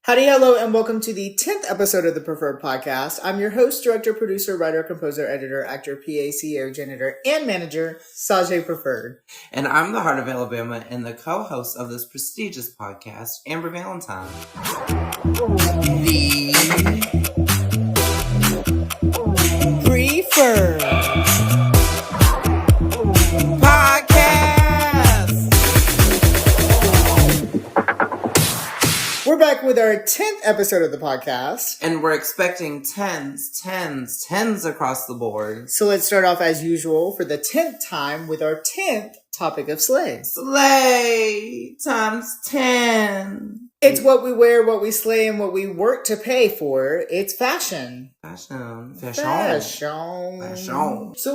Howdy, hello, and welcome to the 10th episode of the Preferred Podcast. I'm your host, director, producer, writer, composer, editor, actor, PA, CEO, janitor, and manager, Sajay Preferred. And I'm the Heart of Alabama and the co-host of this prestigious podcast, Amber Valentine. The Preferred Podcast! We're back with our 10th episode of the podcast. And we're expecting tens across the board. So let's start off as usual for the 10th time with our 10th topic of slay. Slay times 10. It's what we wear, what we slay, and what we work to pay for. It's fashion. Fashion. So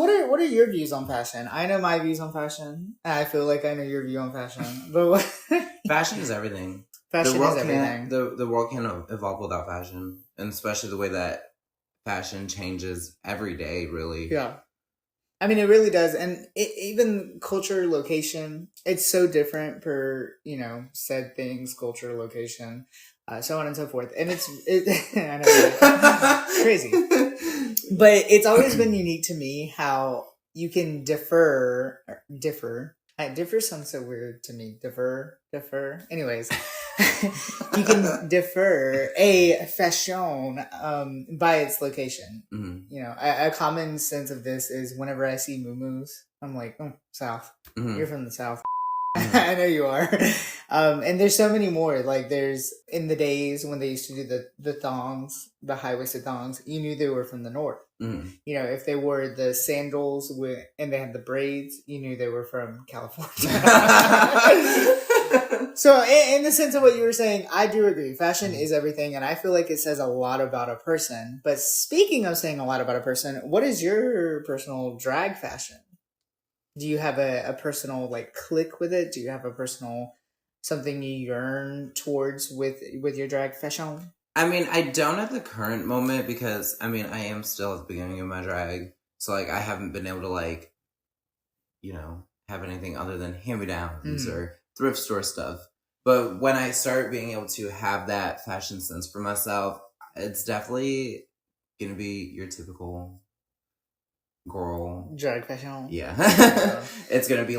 what are your views on fashion? I know my views on fashion. I feel like I know your view on fashion. But what? Fashion is everything. Fashion is everything. The world can't evolve without fashion. And especially the way that fashion changes every day, really. Yeah. I mean, it really does. And even culture, location, it's so different per, said things, culture, location, so on and so forth. And I know, it's crazy. But it's always been unique to me how you can differ. Differ sounds so weird to me. Differ. Anyways, you can differ a fashion by its location. Mm-hmm. A common sense of this is whenever I see muumuus, I'm like, oh, South. Mm-hmm. You're from the South. Mm-hmm. I know you are. And there's so many more. Like there's in the days when they used to do the thongs, the high-waisted thongs, you knew they were from the North. Mm-hmm. If they wore the sandals and they had the braids, you knew they were from California. So in the sense of what you were saying, I do agree. Fashion is everything, and I feel like it says a lot about a person. But speaking of saying a lot about a person, what is your personal drag fashion? Do you have a personal click with it? Do you have a personal something you yearn towards with your drag fashion? I mean, I don't at the current moment because, I am still at the beginning of my drag. So, I haven't been able to, have anything other than hand-me-downs or thrift store stuff. But when I start being able to have that fashion sense for myself, it's definitely going to be your typical girl. Drag fashion? Yeah. It's going to be,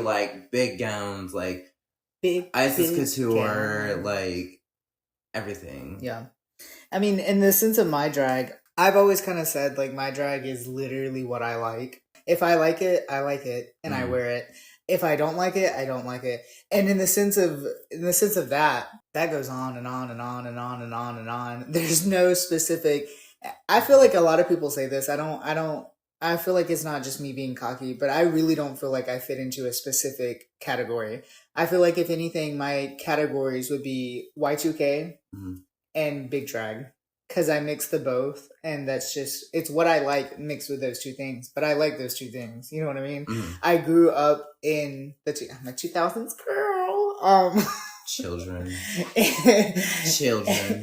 big gowns, big Isis Couture, gown. Everything. Yeah. I mean, in the sense of my drag, I've always kind of said, my drag is literally what I like. If I like it, I like it, and I wear it. If I don't like it, I don't like it. And in the sense of that goes on and on and on and on and on and on. There's no specific. I feel like a lot of people say this. I feel like it's not just me being cocky, but I really don't feel like I fit into a specific category. I feel like if anything, my categories would be Y2K and big drag. Because I mix the both, and it's what I like mixed with those two things. But I like those two things. You know what I mean? Mm-hmm. I grew up in I'm a 2000s girl. Children.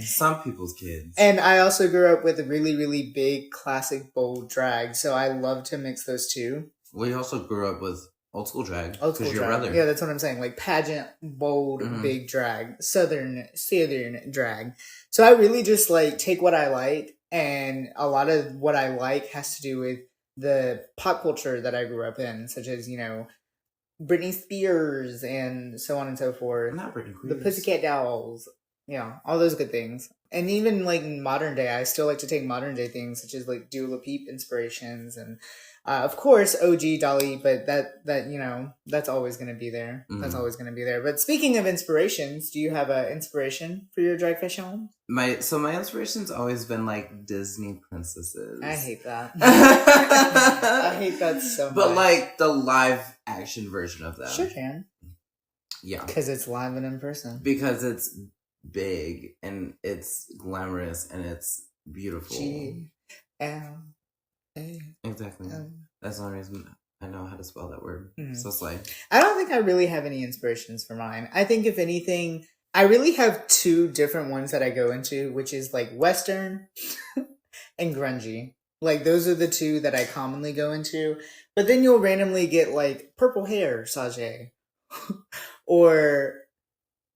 Some people's kids. And I also grew up with a really, really big, classic, bold drag. So I love to mix those two. We also grew up with old school drag. Old school your drag. brother. Yeah, that's what I'm saying. Pageant, bold, big drag. Southern drag. So I really just take what I like, and a lot of what I like has to do with the pop culture that I grew up in, such as, Britney Spears and so on and so forth. Not Britney Spears. The Pussycat Dolls. Yeah, all those good things. And even modern day, I still like to take modern day things such as Dua Lipa inspirations and of course OG Dolly, but that's always going to be there. Mm-hmm. That's always going to be there. But speaking of inspirations, do you have an inspiration for your drag fashion? My inspiration's always been Disney princesses. I hate that. I hate that so much. But the live action version of them. Sure can. Yeah. Because it's live and in person. Because it's big and it's glamorous and it's beautiful. G-L-A. Exactly. That's the only reason I know how to spell that word. Mm-hmm. So slay. I don't think I really have any inspirations for mine. I think if anything, I really have two different ones that I go into, which is Western and grungy. Those are the two that I commonly go into. But then you'll randomly get purple hair, Sajay. Or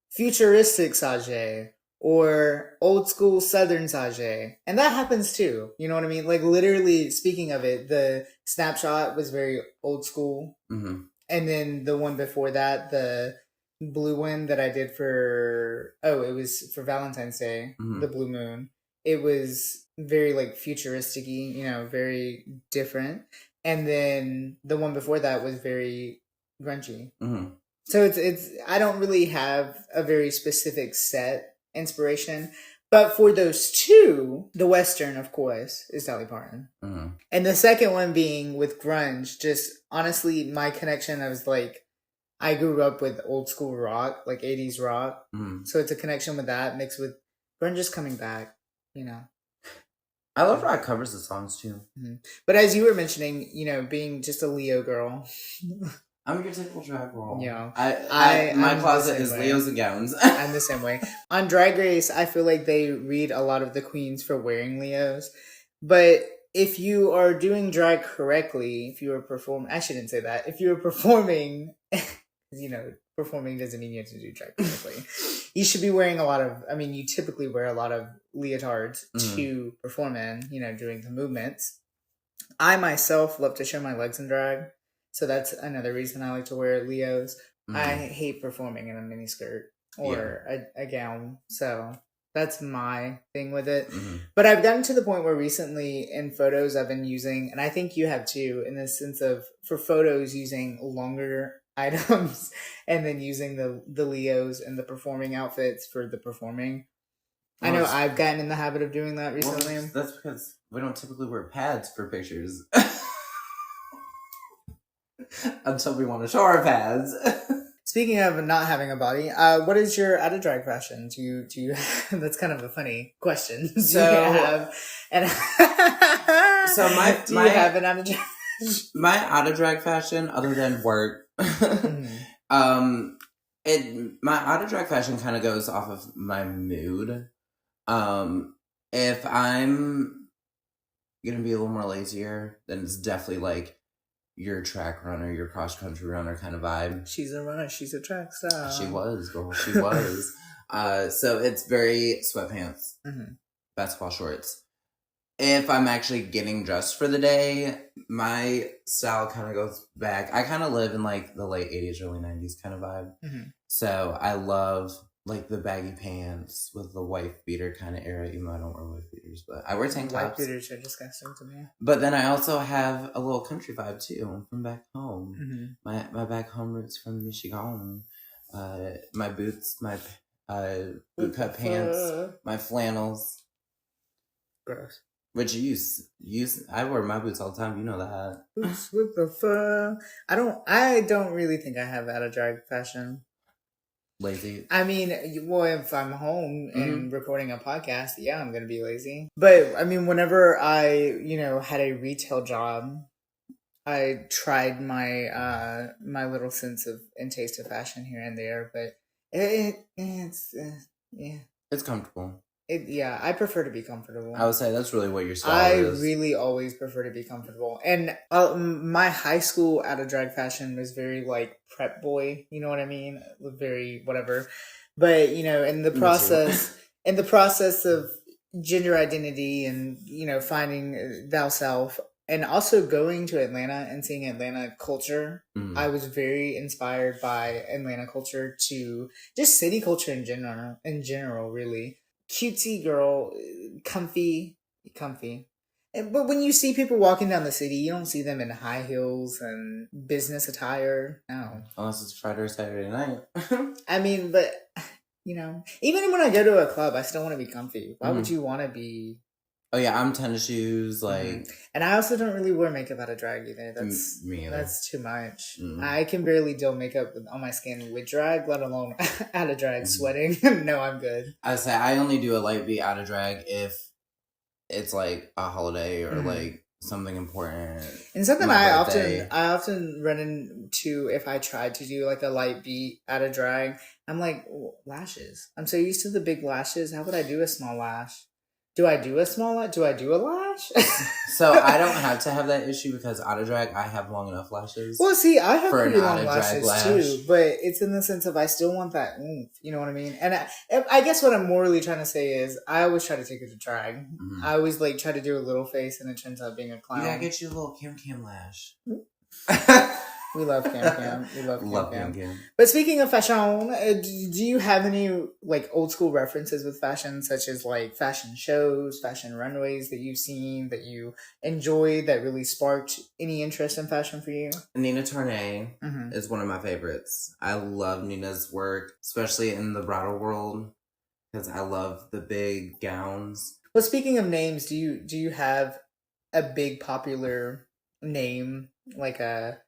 futuristic Sajay. or old school Southern Sage. And that happens too. You know what I mean? Like literally speaking of it, the snapshot was very old school. Mm-hmm. And then the one before that, the blue one that I did it was for Valentine's Day, the blue moon. It was very like futuristic-y, you know, very different. And then the one before that was very grungy. So it's I don't really have a very specific set inspiration. But for those two, the Western, of course, is Dolly Parton. And the second one being with grunge, just honestly, my connection, I was like, I grew up with old school rock, like 80s rock. So it's a connection with that mixed with grunge just coming back, you know. I love rock covers of songs too. But as you were mentioning, you know, being just a Leo girl. I'm your typical drag girl. Yeah. My closet is Leos and gowns. I'm the same way. On Drag Race, I feel like they read a lot of the queens for wearing Leos. But if you are doing drag correctly, if you are performing, I shouldn't say that. If you're performing, you know, performing doesn't mean you have to do drag correctly. You should be wearing you typically wear a lot of leotards to perform in, you know, during the movements. I myself love to show my legs in drag. So that's another reason I like to wear Leos. I hate performing in a miniskirt or a gown. So that's my thing with it. But I've gotten to the point where recently in photos I've been using, and I think you have too, in the sense of for photos using longer items and then using the Leos and the performing outfits for the performing. I know I've gotten in the habit of doing that recently. Well, that's because we don't typically wear pads for pictures. Until we want to show our pads. Speaking of not having a body, what is your out of drag fashion? Do you that's kind of a funny question. So do you have do you have an out of drag fashion? My out of drag fashion, other than work, my out of drag fashion kind of goes off of my mood. If I'm gonna be a little more lazier, then it's definitely like your track runner, your cross country runner kind of vibe. She's a runner. She's a track star. She was, girl. She was. So it's very sweatpants, basketball shorts. If I'm actually getting dressed for the day, my style kind of goes back. I kind of live in like the late 80s, early 90s kind of vibe. So I love like the baggy pants with the wife beater kind of era, even though I don't wear wife beaters, but I wear tank tops. Wife beaters are disgusting to me. But then I also have a little country vibe too from back home. My back home roots from Michigan. My boots, my boot cut pants, my flannels. Gross. Which you use. I wear my boots all the time. You know that. Boots with the fur. I don't really think I have out of drag fashion. Lazy. I mean, well, if I'm home and recording a podcast, yeah, I'm gonna be lazy. But I mean, whenever I, you know, had a retail job, I tried my my little sense of and taste of fashion here and there. But it's comfortable. I prefer to be comfortable. I would say that's really what your style is. I really always prefer to be comfortable. And my high school out of drag fashion was very like prep boy, you know what I mean? Very whatever. But, you know, in the process of gender identity and, you know, finding thyself and also going to Atlanta and seeing Atlanta culture, I was very inspired by Atlanta culture to just city culture in general, really. Cutesy girl, comfy. But when you see people walking down the city, you don't see them in high heels and business attire. No. Unless it's Friday or Saturday night. I mean, but, you know, even when I go to a club, I still want to be comfy. Why would you want to be... Oh, yeah, I'm tennis shoes, like... And I also don't really wear makeup out of drag either. Me either. That's too much. I can barely deal makeup on my skin with drag, let alone out of drag sweating. No, I'm good. I say I only do a light beat out of drag if it's like a holiday or like something important. And something I often run into if I tried to do like a light beat out of drag, I'm like, lashes. I'm so used to the big lashes. How would I do a small lash? Do I do a small lash? Do I do a lash? So I don't have to have that issue because out of drag, I have long enough lashes. Well, see, I have for pretty an long out-of-drag lashes lash. too, but it's in the sense of I still want that oomph. You know what I mean? And I guess what I'm morally trying to say is I always try to take it to drag. Mm-hmm. I always like try to do a little face, and it turns out being a clown. You gotta get you a little Cam lash. We love Cam. We love Cam. Cam. But speaking of fashion, do you have any like old school references with fashion, such as like fashion shows, fashion runways that you've seen that you enjoyed that really sparked any interest in fashion for you? Nina Tornay is one of my favorites. I love Nina's work, especially in the bridal world, because I love the big gowns. Well, speaking of names, do you have a big popular name, like a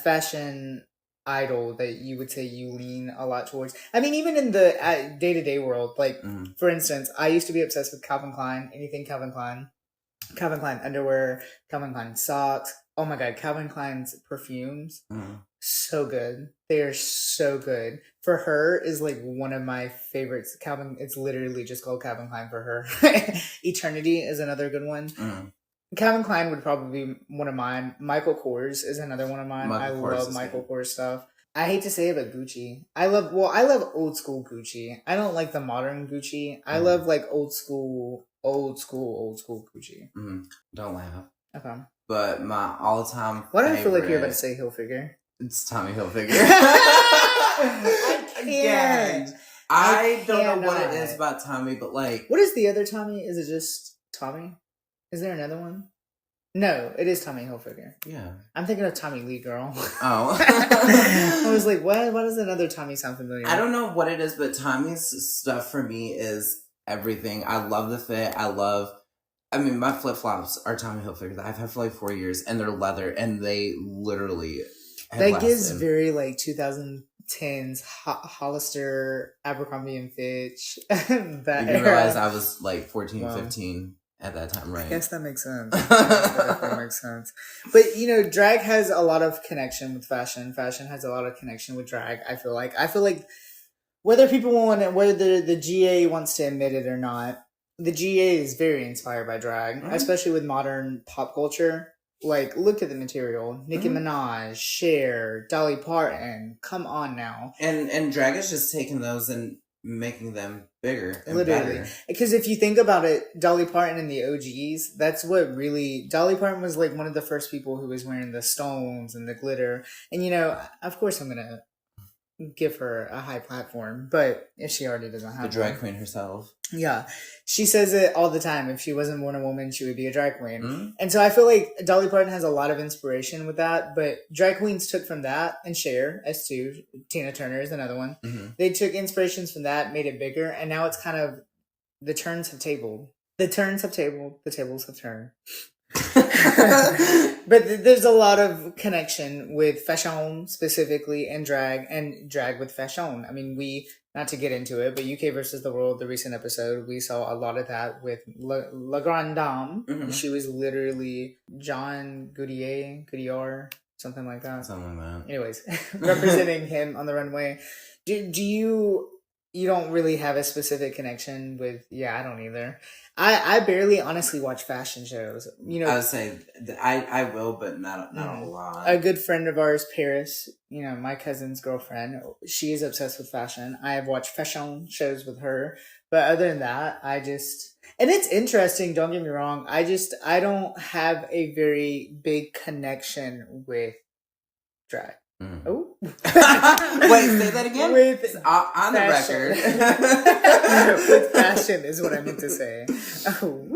fashion idol that you would say you lean a lot towards? I mean, even in the day-to-day world, like, for instance, I used to be obsessed with Calvin Klein, anything Calvin Klein underwear, Calvin Klein socks. Oh my God, Calvin Klein's perfumes, so good. They are so good. For Her is like one of my favorites. It's literally just called Calvin Klein For Her. Eternity is another good one. Calvin Klein would probably be one of mine. Michael Kors is another one of mine. I love Michael Kors stuff. I hate to say it, but Gucci. I love old school Gucci. I don't like the modern Gucci. I love like old school Gucci. Don't laugh. Okay. But my all-time Why do I feel like you're about to say Hilfiger? It's Tommy Hilfiger. I can't. Again, I don't know what it is about Tommy, but like... What is the other Tommy? Is it just Tommy? Is there another one? No, it is Tommy Hilfiger. Yeah. I'm thinking of Tommy Lee Girl. Oh. I was like, why does another Tommy sound familiar? I don't know what it is, but Tommy's stuff for me is everything. I love the fit. I mean, my flip-flops are Tommy Hilfiger that I've had for like 4 years, and they're leather, and they literally that gives very like 2010s Hollister, Abercrombie and Fitch. That you realize I was like 14, 15 at that time, right? I guess that makes sense. That definitely makes sense. But you know, drag has a lot of connection with fashion. Fashion has a lot of connection with drag. I feel like whether the GA wants to admit it or not, the GA is very inspired by drag, especially with modern pop culture. Like, look at the material. Nicki Minaj, Cher, Dolly Parton. Come on now. And drag is just taking those and making them bigger and better. Because if you think about it, Dolly Parton and the OGs, that's what really... Dolly Parton was like one of the first people who was wearing the stones and the glitter. And, you know, of course I'm going to give her a high platform, but if she already doesn't have the drag queen herself. Yeah. She says it all the time. If she wasn't born a woman, she would be a drag queen. And so I feel like Dolly Parton has a lot of inspiration with that, but drag queens took from that, and Cher, S2, Tina Turner is another one. They took inspirations from that, made it bigger, and now it's kind of, the turns have tabled. The turns have tabled, the tables have turned. But there's a lot of connection with fashion specifically and drag with fashion. I mean, not to get into it, but UK versus the World, the recent episode, we saw a lot of that with La Grande Dame. She was literally John Goodyear, something like that. Something like that. Anyways, representing him on the runway. Do you don't really have a specific connection with... Yeah, I don't either. I barely honestly watch fashion shows. You know, I would say I will, but not a lot. A good friend of ours, Paris, you know, my cousin's girlfriend, she is obsessed with fashion. I have watched fashion shows with her, but other than that, and it's interesting, don't get me wrong, I don't have a very big connection with drag. Oh. Wait, say that again? On the record. With fashion is what I meant to say. Oh,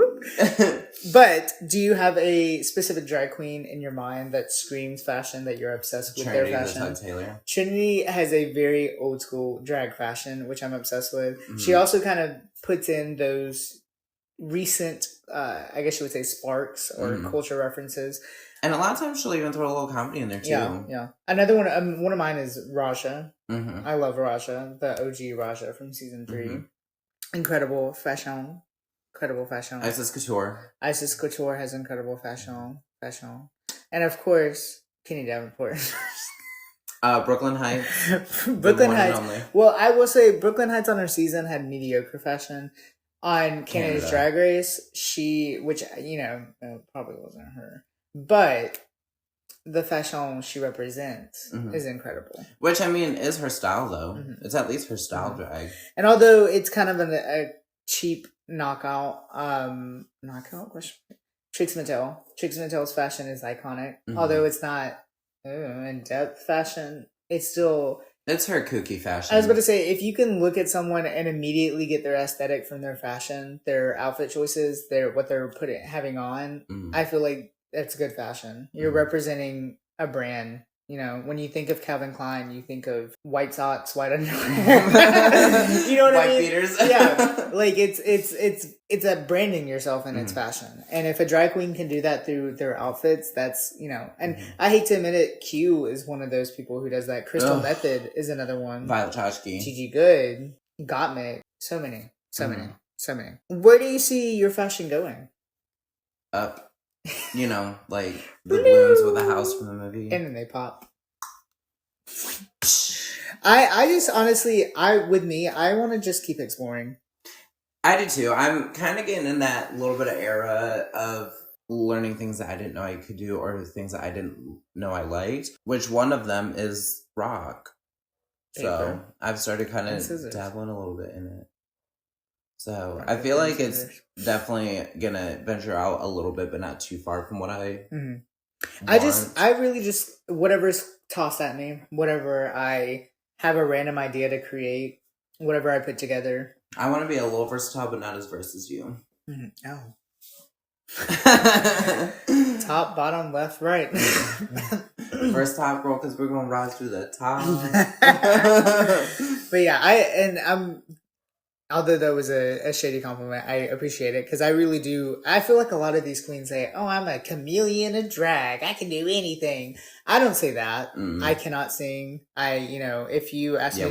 but do you have a specific drag queen in your mind that screams fashion, that you're obsessed with their fashion? Taylor. Trinity has a very old school drag fashion, which I'm obsessed with. She also kind of puts in those recent, I guess you would say, sparks or culture references. And a lot of times she'll even throw a little comedy in there too. Yeah. Another one of mine is Raja. I love Raja, the OG Raja from season 3. Incredible fashion. Isis Couture has incredible fashion. And of course, Kenny Davenport. Brooklyn Heights. Brooklyn Heights. Well, I will say Brooklyn Heights on her season had mediocre fashion. on Canada's Canada. Drag Race, which, probably wasn't her, but the fashion she represents is incredible. Which, I mean, is her style, though. It's at least her style drag. And although it's kind of a cheap knockout, Trix Mattel's fashion is iconic. Although it's not in-depth fashion, it's still... It's her kooky fashion. I was about to say, if you can look at someone and immediately get their aesthetic from their fashion, their outfit choices, what they're having on, I feel like that's good fashion. You're representing a brand. You know, when you think of Calvin Klein, you think of white socks, white underwear. You know what I mean? White beaters. Yeah, like it's a branding yourself in its fashion. And if a drag queen can do that through their outfits, that's, and I hate to admit it, Q is one of those people who does that. Crystal Method is another one. Violet Chachki. Gigi Good, Gottmik, so many. Where do you see your fashion going? Up. Like the balloons with the house from the movie. And then they pop. I just honestly, I want to just keep exploring. I do too. I'm kind of getting in that little bit of era of learning things that I didn't know I could do or things that I didn't know I liked, which one of them is rock. So I've started kind of dabbling a little bit in it. So I feel like it's definitely gonna venture out a little bit, but not too far from what I want. I really just, whatever's tossed at me, whatever I have a random idea to create, whatever I put together. I want to be a little versatile, but not as versed as you. Oh. Top, bottom, left, right. First top girl, because we're going to rise through the top. But yeah, although that was a shady compliment, I appreciate it because I really do. I feel like a lot of these queens say, "Oh, I'm a chameleon of drag. I can do anything." I don't say that. I cannot sing. If you ask me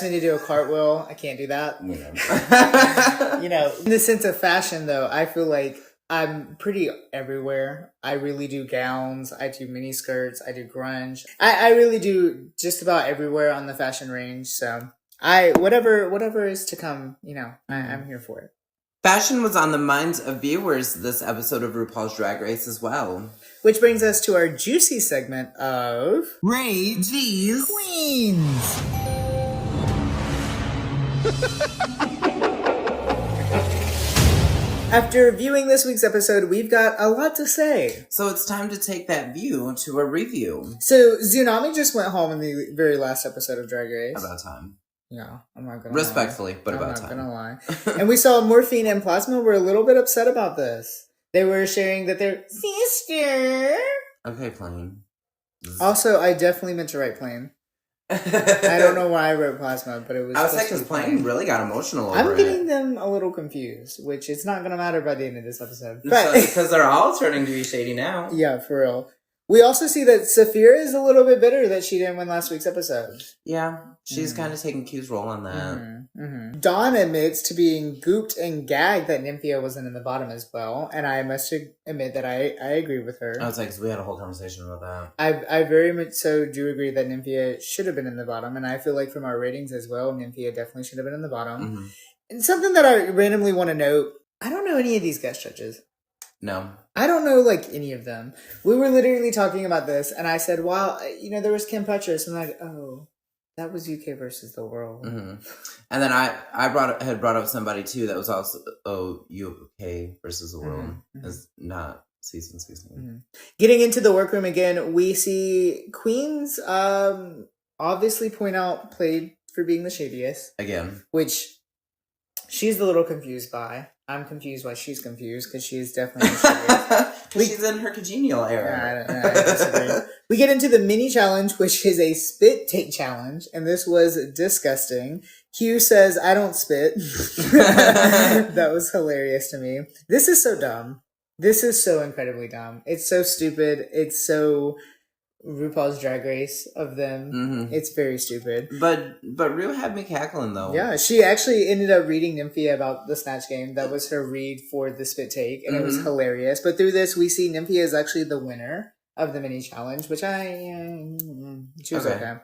to do a cartwheel, I can't do that. In the sense of fashion, though, I feel like I'm pretty everywhere. I really do gowns. I do mini skirts. I do grunge. I really do just about everywhere on the fashion range. So. Whatever is to come, I'm here for it. Fashion was on the minds of viewers this episode of RuPaul's Drag Race as well. Which brings us to our juicy segment of Rate These Queens. After viewing this week's episode, we've got a lot to say. So it's time to take that view to a review. So Tsunami just went home in the very last episode of Drag Race. About time. Yeah, I'm not gonna respectfully, lie. but about time. I'm not gonna lie. And we saw Morphine and Plasma were a little bit upset about this. They were sharing that they're sister. Okay, Plain. Also, I definitely meant to write Plain. I don't know why I wrote Plasma, but it was. I was like, because Plain really got emotional over I'm getting them a little confused, which it's not gonna matter by the end of this episode. But because they're all turning to be shady now. Yeah, for real. We also see that Saphira is a little bit bitter that she didn't win last week's episode. Yeah, she's kind of taking Q's role on that. Dawn admits to being gooped and gagged that Nymphia wasn't in the bottom as well, and I must admit that I agree with her. I was like, 'cause we had a whole conversation about that. I very much so do agree that Nymphia should have been in the bottom, and I feel like from our ratings as well, Nymphia definitely should have been in the bottom. And something that I randomly want to note, I don't know any of these guest judges. No. I don't know, any of them. We were literally talking about this, and I said, well, there was Kim Petras, and I'm like, oh, that was UK versus the world. And then I had brought up somebody, too, that was also, UK versus the world. Is not season. Getting into the workroom again, we see Queens obviously point out played for being the shadiest. Again. Which she's a little confused by. I'm confused why she's confused, because she is definitely she's in her congenial era. I disagree. We get into the mini challenge, which is a spit take challenge, and this was disgusting. Q says, I don't spit. That was hilarious to me. This is so dumb. This is so incredibly dumb. It's so stupid. It's so RuPaul's Drag Race of them. It's very stupid. But Ru had me cackling though. Yeah, she actually ended up reading Nymphia about the Snatch Game. That was her read for the spit take, and it was hilarious. But through this, we see Nymphia is actually the winner of the mini challenge, which she was okay.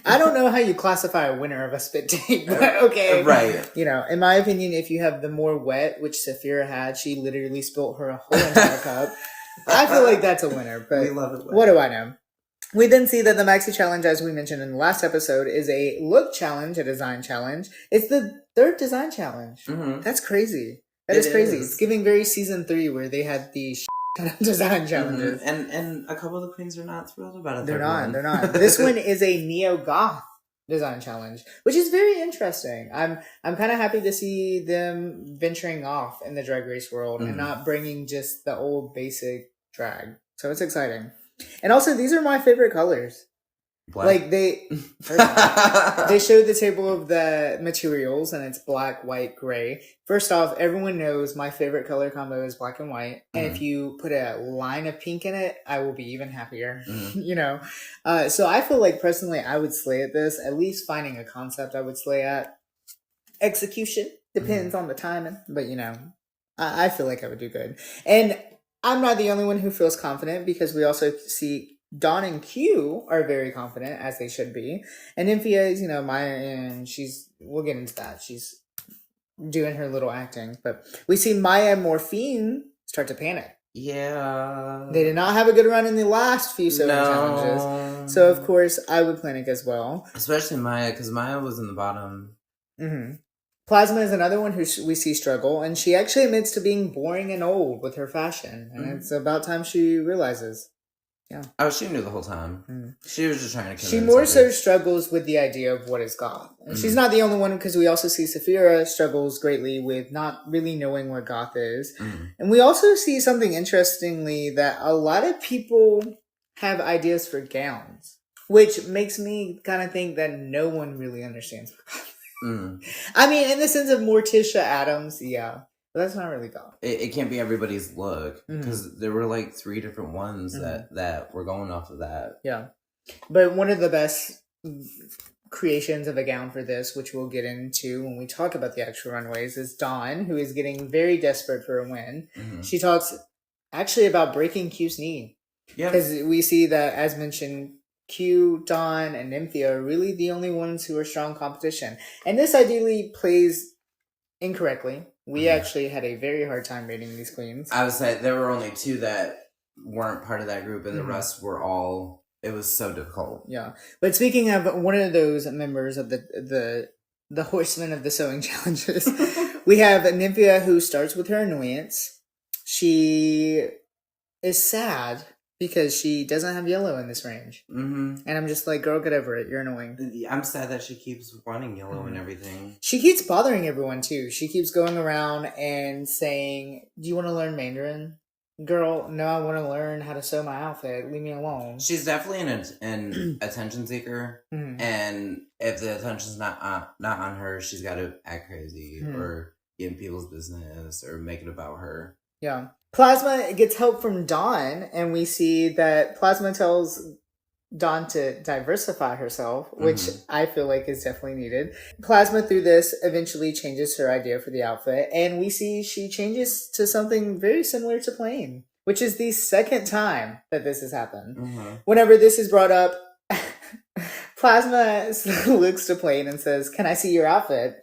I don't know how you classify a winner of a spit take, but okay. Right. You know, in my opinion, if you have the more wet, which Saphira had, she literally spilled her whole entire cup. I feel like that's a winner, but We love it. What do I know? We then see that the Maxi Challenge, as we mentioned in the last episode, is a look challenge, a design challenge. It's the third design challenge. Mm-hmm. That's crazy. That is crazy. It's giving very season 3 where they had the design challenges. Mm-hmm. And a couple of the queens are not thrilled about it. They're not. This one is a neo-goth design challenge, which is very interesting. I'm kind of happy to see them venturing off in the Drag Race world and not bringing just the old basic drag. So it's exciting. And also, these are my favorite colors. Black. Like they showed the table of the materials and it's black, white, gray. First off, everyone knows my favorite color combo is black and white. And if you put a line of pink in it, I will be even happier. You know? So I feel like personally I would slay at this. At least finding a concept I would slay at. Execution depends on the timing. But you know, I feel like I would do good. And I'm not the only one who feels confident because we also see Dawn and Q are very confident, as they should be. And Nymphia is, you know, Maya, and we'll get into that. She's doing her little acting. But we see Maya and Morphine start to panic. Yeah. They did not have a good run in the last few sewing challenges. So, of course, I would panic as well. Especially Maya, because Maya was in the bottom. Mm-hmm. Plasma is another one who we see struggle, and she actually admits to being boring and old with her fashion. And it's about time she realizes. Yeah. Oh, she knew the whole time. She was just trying to convince She more so struggles with the idea of what is goth. And she's not the only one because we also see Saphira struggles greatly with not really knowing what goth is. And we also see something interestingly that a lot of people have ideas for gowns, which makes me kind of think that no one really understands what goth is. I mean, in the sense of Morticia Adams, yeah. But that's not really goth. It can't be everybody's look because there were like 3 different ones that were going off of that. Yeah. But one of the best creations of a gown for this, which we'll get into when we talk about the actual runways, is Dawn, who is getting very desperate for a win. She talks actually about breaking Q's knee. Yeah. Because we see that, as mentioned, Q, Dawn, and Nymphia are really the only ones who are strong competition. And this ideally plays incorrectly. We actually had a very hard time rating these queens. I would say there were only 2 that weren't part of that group, and the rest were all. It was so difficult. Yeah, but speaking of one of those members of the horsemen of the sewing challenges, we have Nymphia, who starts with her annoyance. She is sad because she doesn't have yellow in this range. And I'm just like, girl, get over it. You're annoying. I'm sad that she keeps wanting yellow and everything. She keeps bothering everyone, too. She keeps going around and saying, do you want to learn Mandarin? Girl, no, I want to learn how to sew my outfit. Leave me alone. She's definitely an attention seeker. And if the attention's not on her, she's got to act crazy or get in people's business or make it about her. Yeah. Plasma gets help from Dawn, and we see that Plasma tells Dawn to diversify herself, which I feel like is definitely needed. Plasma, through this, eventually changes her idea for the outfit, and we see she changes to something very similar to plain, which is the second time that this has happened. Whenever this is brought up, Plasma looks to Plain and says, "Can I see your outfit?"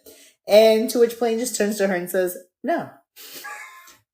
And to which Plain just turns to her and says, "No."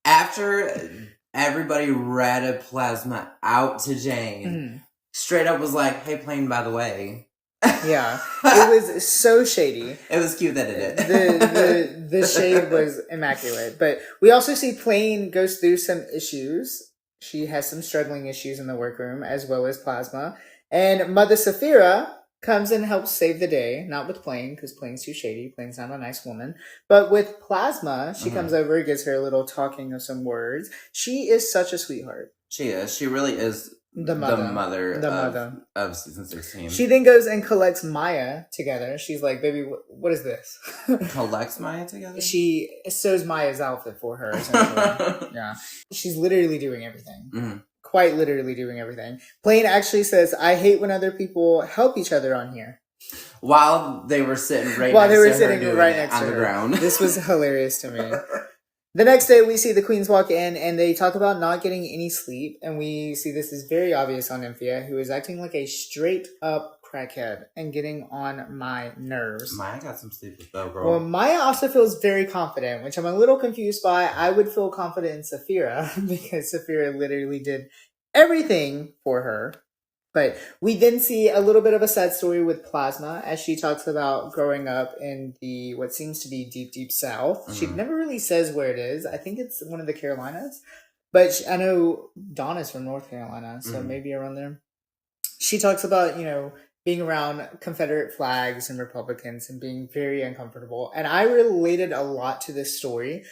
After everybody ratted Plasma out to Jane, straight up was like, "Hey, Plain, by the way." Yeah, it was so shady. It was cute that it did. The shade was immaculate. But we also see Plain goes through some issues. She has some struggling issues in the workroom, as well as Plasma. And Mother Saphira comes and helps save the day. Not with Plain, because Plain's too shady. Plain's not a nice woman. But with Plasma, she comes over and gives her a little talking of some words. She is such a sweetheart. She is. She really is the mother of season 16. She then goes and collects Maya together. She's like, "Baby, what is this?" Collects Maya together? She sews Maya's outfit for her, essentially. Yeah. She's literally doing everything. Quite literally doing everything. Plain actually says, "I hate when other people help each other on here." While they were sitting next to her. Ground. This was hilarious to me. The next day, we see the queens walk in, and they talk about not getting any sleep, and we see this is very obvious on Nymphia, who is acting like a straight-up crackhead and getting on my nerves. Maya got some sleep with though, girl. Well, Maya also feels very confident, which I'm a little confused by. I would feel confident in Saphira because Saphira literally did everything for her. But we then see a little bit of a sad story with Plasma as she talks about growing up in the what seems to be deep, deep South. Mm-hmm. She never really says where it is. I think it's one of the Carolinas. But I know Donna's from North Carolina, so maybe around there. She talks about, being around Confederate flags and Republicans and being very uncomfortable. And I related a lot to this story.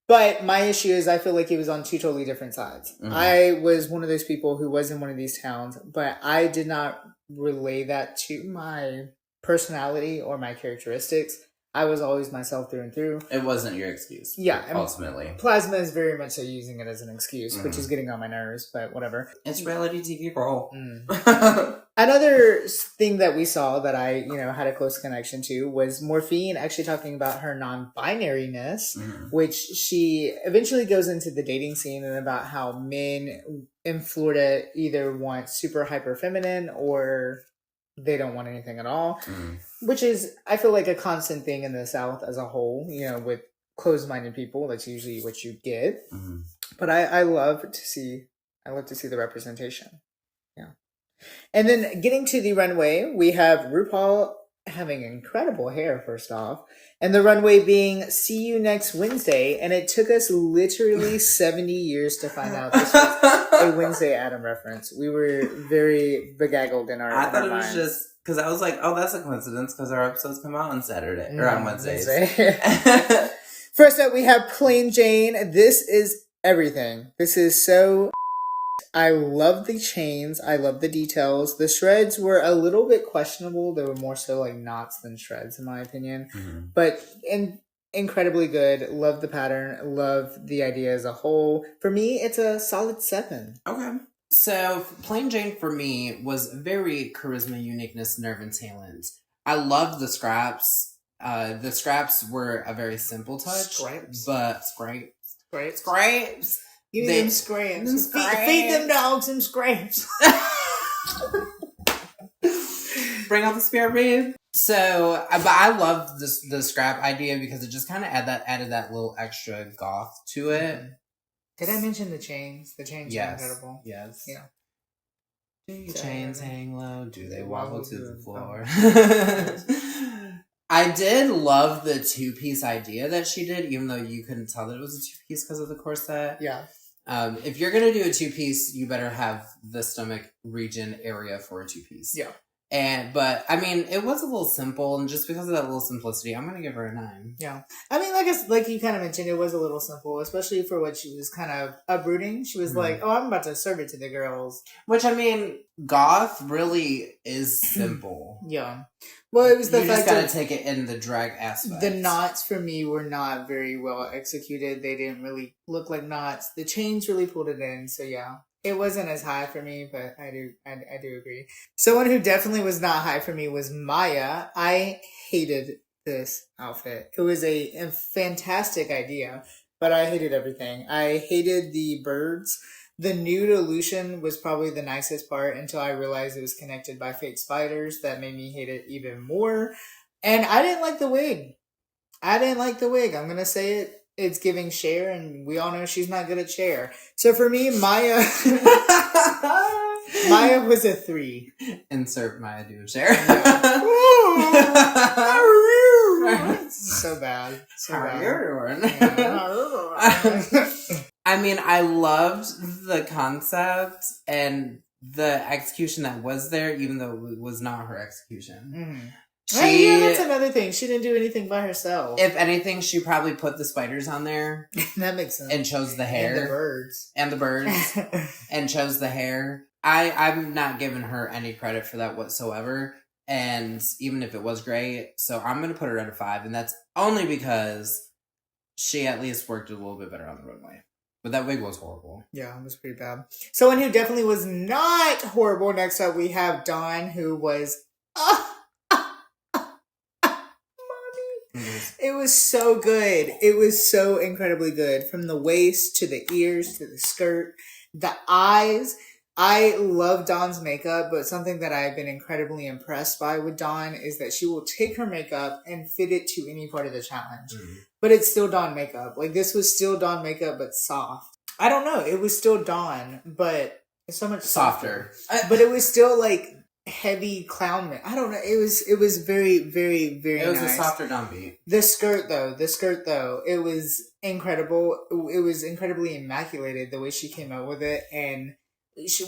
But my issue is I feel like it was on two totally different sides. Mm-hmm. I was one of those people who was in one of these towns, but I did not relay that to my personality or my characteristics. I was always myself through and through. It wasn't your excuse. Yeah. Ultimately. Plasma is very much so using it as an excuse, which is getting on my nerves, but whatever. It's reality TV, girl. Another thing that we saw that I, had a close connection to was Morphine actually talking about her non-binariness, which she eventually goes into the dating scene and about how men in Florida either want super hyper feminine or they don't want anything at all, which is, I feel like, a constant thing in the South as a whole, with closed-minded people. That's usually what you get. But I love to see the representation. Yeah. And then getting to the runway, we have RuPaul having incredible hair, first off, and the runway being "See you next Wednesday," and it took us literally 70 years to find out this was a Wednesday Adam reference. We were very begaggled in our I thought it was minds. just because I was like, oh, that's a coincidence because our episodes come out on Saturday or on Wednesdays. First up, we have Plain Jane. This is everything. This is so... I love the chains. I love the details. The shreds were a little bit questionable. They were more so like knots than shreds, in my opinion. But incredibly good. Love the pattern. Love the idea as a whole. For me, it's a solid 7. Okay. So, Plain Jane for me was very charisma, uniqueness, nerve, and talent. I loved the scraps. The scraps were a very simple touch. Scraps. But scraps. Give me them scraps. Feed them dogs some scraps. Bring out the spare rib. So, but I loved the scrap idea because it just kind of added that little extra goth to it. Did I mention the chains? The chains are incredible. Yes. Yeah. Do your chains hang low? Do they wobble to the floor? I did love the 2-piece idea that she did, even though you couldn't tell that it was a 2-piece because of the corset. Yeah. If you're going to do a 2-piece, you better have the stomach region area for a 2-piece. Yeah. But I mean, it was a little simple, and just because of that little simplicity, I'm going to give her a 9. Yeah. I mean, like you kind of mentioned, it was a little simple, especially for what she was kind of uprooting. She was like, oh, I'm about to serve it to the girls. Which, I mean, goth really is simple. Yeah. Well, it was the you fact just gotta take it in the drag aspect. The knots for me were not very well executed. They didn't really look like knots. The chains really pulled it in. So yeah, it wasn't as high for me, but I do agree. Someone who definitely was not high for me was Maya. I hated this outfit. It was a fantastic idea, but I hated everything. I hated the birds. The nude illusion was probably the nicest part until I realized it was connected by fake spiders. That made me hate it even more. And I didn't like the wig. I'm going to say it. It's giving Cher, and we all know she's not good at Cher. So for me, Maya was a 3. Insert Maya do Cher. So bad. I mean, I loved the concept and the execution that was there, even though it was not her execution. That's another thing. She didn't do anything by herself. If anything, she probably put the spiders on there. That makes sense. And chose the hair. And the birds. And chose the hair. I'm not giving her any credit for that whatsoever. And even if it was great, so I'm going to put her at a 5. And that's only because she at least worked a little bit better on the runway. But that wig was horrible. Yeah, it was pretty bad. Someone who definitely was not horrible. Next up, we have Dawn, who was... It was so good. It was so incredibly good. From the waist to the ears to the skirt, the eyes. I love Dawn's makeup, but something that I've been incredibly impressed by with Dawn is that she will take her makeup and fit it to any part of the challenge. But it's still Dawn makeup. Like, this was still Dawn makeup, but soft. I don't know. It was still Dawn, but it's so much softer. But it was still, like, heavy clown makeup. I don't know. It was very, very, very nice. It was a softer Dawn beat. The skirt, though, it was incredible. It was incredibly immaculated, the way she came out with it, and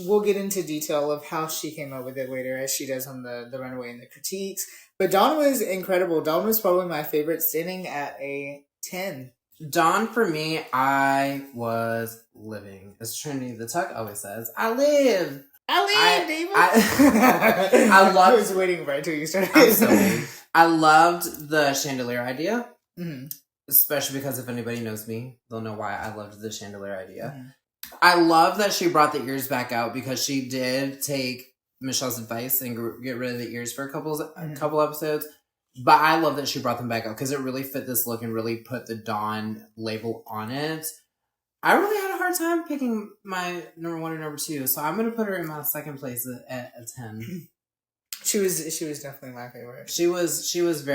we'll get into detail of how she came up with it later, as she does on the runway and the critiques. But Dawn was incredible. Dawn was probably my favorite, standing at a 10. Dawn, for me, I was living. As Trinity the Tuck always says, I live, David. I loved. I was waiting right till you started. I'm so weak. I loved the chandelier idea, especially because if anybody knows me, they'll know why I loved the chandelier idea. I love that she brought the ears back out, because she did take Michelle's advice and get rid of the ears for a couple episodes. But I love that she brought them back out, because it really fit this look and really put the Dawn label on it. I really had a hard time picking my number 1 and number 2, so I'm going to put her in my second place at a 10. She was definitely my favorite. She was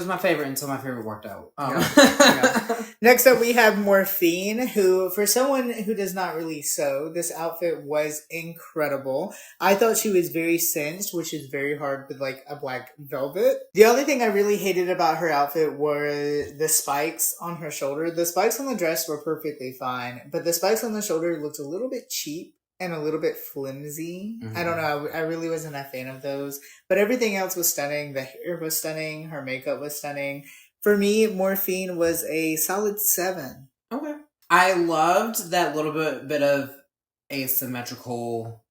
my favorite until my favorite worked out. Yeah. Next up, we have Morphine, who, for someone who does not really sew, this outfit was incredible. I thought she was very cinched, which is very hard with, like, a black velvet. The only thing I really hated about her outfit were the spikes on her shoulder. The spikes on the dress were perfectly fine, but the spikes on the shoulder looked a little bit cheap and a little bit flimsy. I don't know. I really wasn't a fan of those. But everything else was stunning. The hair was stunning. Her makeup was stunning. For me, Morphine was a solid 7. Okay. I loved that little bit of asymmetrical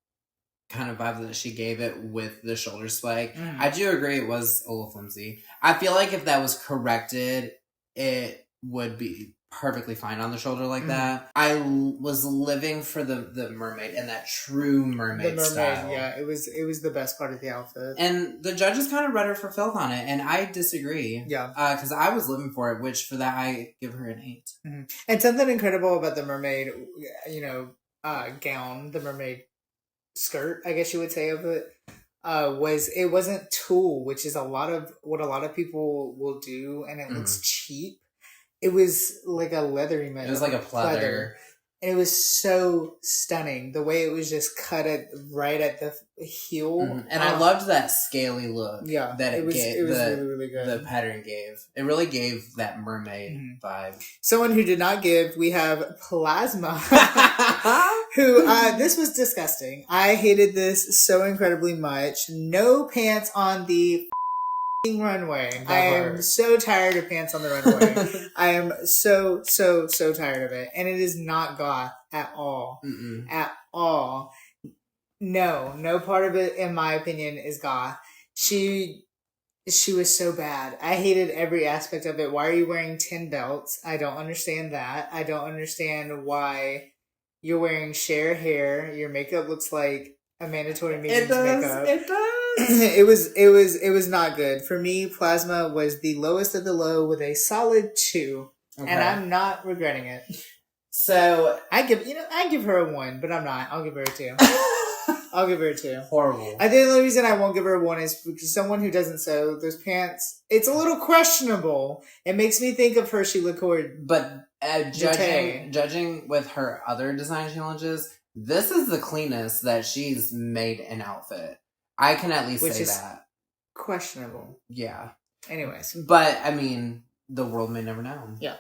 kind of vibe that she gave it with the shoulder spike. I do agree it was a little flimsy. I feel like if that was corrected, it would be perfectly fine on the shoulder like that. I was living for the mermaid and that true mermaid style. Yeah, it was the best part of the outfit. And the judges kind of read her for filth on it, and I disagree. Yeah. Because I was living for it, which for that I give her an 8. And something incredible about the mermaid, gown, the mermaid skirt, I guess you would say, of it, was it wasn't tulle, which is what a lot of people will do, and it looks cheap. It was like a leathery metal. It was like a pleather. And it was so stunning. The way it was just cut right at the heel. And I loved that scaly look. Yeah. That it was gave. really, really good. The pattern gave. It really gave that mermaid vibe. Someone who did not give, we have Plasma. Who, this was disgusting. I hated this so incredibly much. No pants on the runway. I am so tired of pants on the runway. I am so tired of it. And it is not goth at all. At all. No part of it, in my opinion, is goth. She was so bad. I hated every aspect of it. Why are you wearing 10 belts? I don't understand that. I don't understand why you're wearing sheer hair. Your makeup looks like a mandatory meetings makeup. It does. It was not good. For me, Plasma was the lowest of the low with a solid 2. Okay. And I'm not regretting it. So I give her a 1, but I'm not. I'll give her a 2. I'll give her a 2. Horrible. I think the only reason I won't give her a 1 is because someone who doesn't sew, those pants, it's a little questionable. It makes me think of Hershey Liqueur. But judging with her other design challenges, this is the cleanest that she's made an outfit. I can at least say that. Questionable. Yeah. Anyways. But, I mean, the world may never know. Yeah.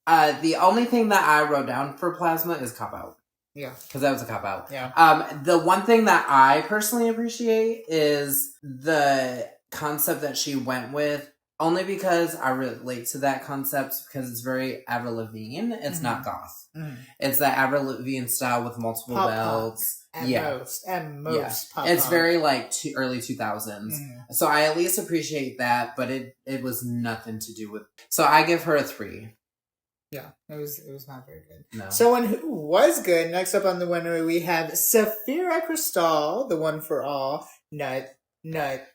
The only thing that I wrote down for Plasma is cop-out. Yeah. Because that was a cop-out. Yeah. The one thing that I personally appreciate is the concept that she went with, only because I relate to that concept, because it's very Avril Lavigne. It's not goth. It's that Avril Lavigne style with multiple belts. At most. Yeah. It's very like early 2000s. So I at least appreciate that, but it was nothing to do with. So I give her a 3. Yeah, it was not very good. No. Someone who was good. Next up on the winner, we have Safira Cristal, the one for all. Nut.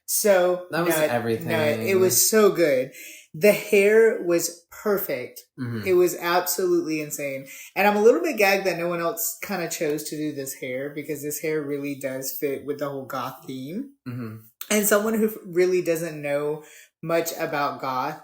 So that was everything. Nut. It was so good. The hair was perfect. It was absolutely insane. And I'm a little bit gagged that no one else kind of chose to do this hair, because this hair really does fit with the whole goth theme. And someone who really doesn't know much about goth,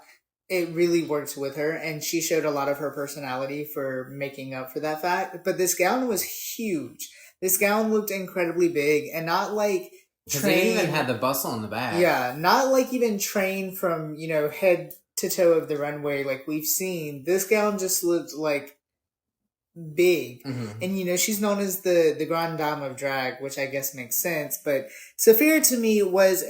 it really works with her, and she showed a lot of her personality for making up for that fact. But this gown was huge. This gown looked incredibly big, and not like because they even had the bustle in the back. Yeah, not like even trained from, you know, head to toe of the runway like we've seen. This gown just looked like big. And, you know, she's known as the grande dame of drag, which I guess makes sense. But Saphira, to me, was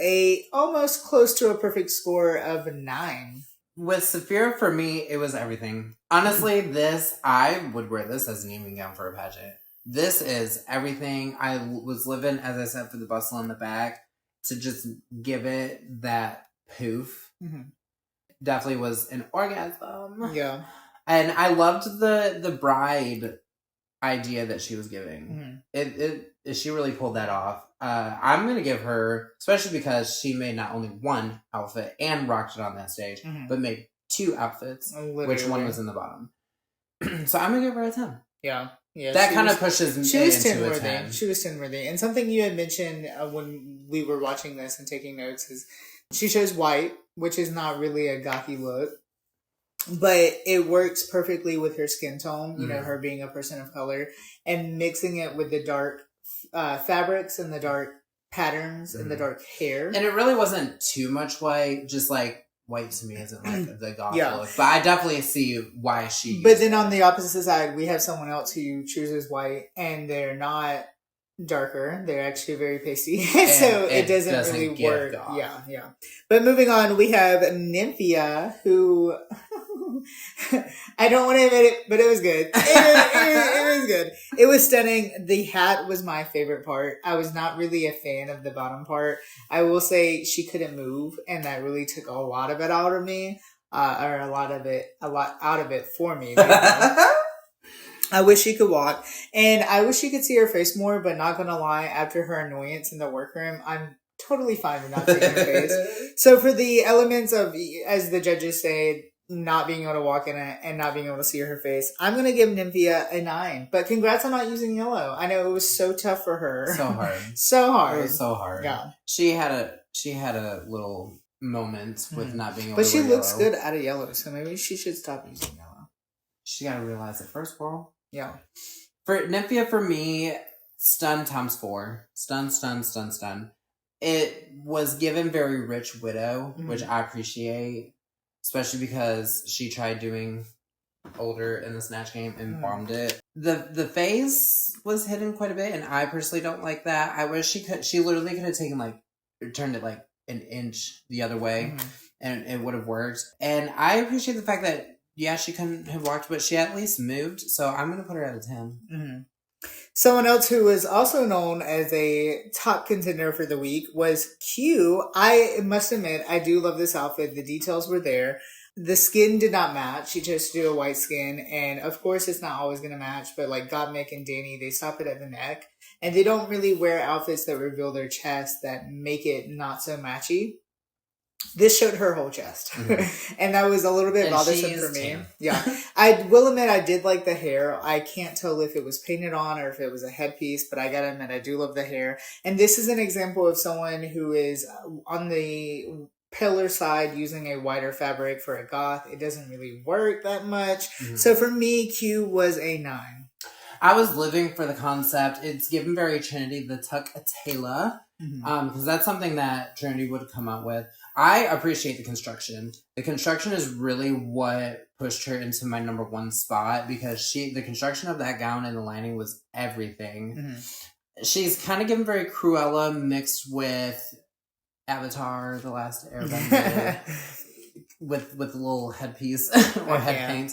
almost close to a perfect score of 9. With Saphira, for me, it was everything. Honestly, I would wear this as an evening gown for a pageant. This is everything. I was living, as I said, for the bustle in the back to just give it that poof. Definitely was an orgasm. Yeah. And I loved the bride idea that she was giving. She really pulled that off. I'm going to give her, especially because she made not only one outfit and rocked it on that stage, but made 2 outfits, which one was in the bottom. So I'm going to give her a 10. Yeah. Yeah, that kind of pushes me into a 10. She was 10-worthy. And something you had mentioned when we were watching this and taking notes is she chose white, which is not really a gothy look, but it works perfectly with her skin tone, you know, her being a person of color, and mixing it with the dark fabrics and the dark patterns and the dark hair. And it really wasn't too much white, just like white to me isn't like the goth look. But I definitely see why she... But then on the opposite side, we have someone else who chooses white, and they're not darker. They're actually very pasty. So it doesn't really work. Goth. Yeah. But moving on, we have Nymphia, who... I don't want to admit it, but it was good. It was good. It was stunning. The hat was my favorite part. I was not really a fan of the bottom part. I will say she couldn't move, and that really took a lot of it out of me, or a lot out of it for me. I wish she could walk, and I wish she could see her face more, but not gonna lie, after her annoyance in the workroom, I'm totally fine with not seeing her face. So for the elements of, as the judges say, not being able to walk in it and not being able to see her face, I'm going to give Nymphia a 9. But congrats on not using yellow. I know it was so tough for her. So hard. So hard. It was so hard. Yeah. She had a little moment with not being able but to she wear looks yellow. good out of yellow, so maybe she should stop using yellow. She got to realize it first, girl. Yeah. For Nymphia, for me, stun times 4. Stun. It was given very rich widow, which I appreciate. Especially because she tried doing older in the Snatch Game and bombed it. The face was hidden quite a bit, and I personally don't like that. I wish she literally could have taken turned it like an inch the other way, and it would have worked. And I appreciate the fact that, yeah, she couldn't have walked, but she at least moved, so I'm going to put her at a 10. Someone else who was also known as a top contender for the week was Q. I must admit, I do love this outfit. The details were there. The skin did not match. She chose to do a white skin. And of course, it's not always going to match. But like Gottmik and Danny, they stop it at the neck. And they don't really wear outfits that reveal their chest that make it not so matchy. This showed her whole chest. And that was a little bit bothersome for me. Tan. Yeah. I will admit I did like the hair. I can't tell if it was painted on or if it was a headpiece, but I gotta admit I do love the hair. And this is an example of someone who is on the paler side using a whiter fabric for a goth. It doesn't really work that much. So for me, Q was a 9. I was living for the concept. It's given very Trinity the tuck-a-tailor, because that's something that Trinity would come out with. I appreciate the construction. The construction is really what pushed her into my number 1 spot, because the construction of that gown and the lining was everything. She's kind of given very Cruella mixed with Avatar, The Last Airbender, with a little headpiece or head paint.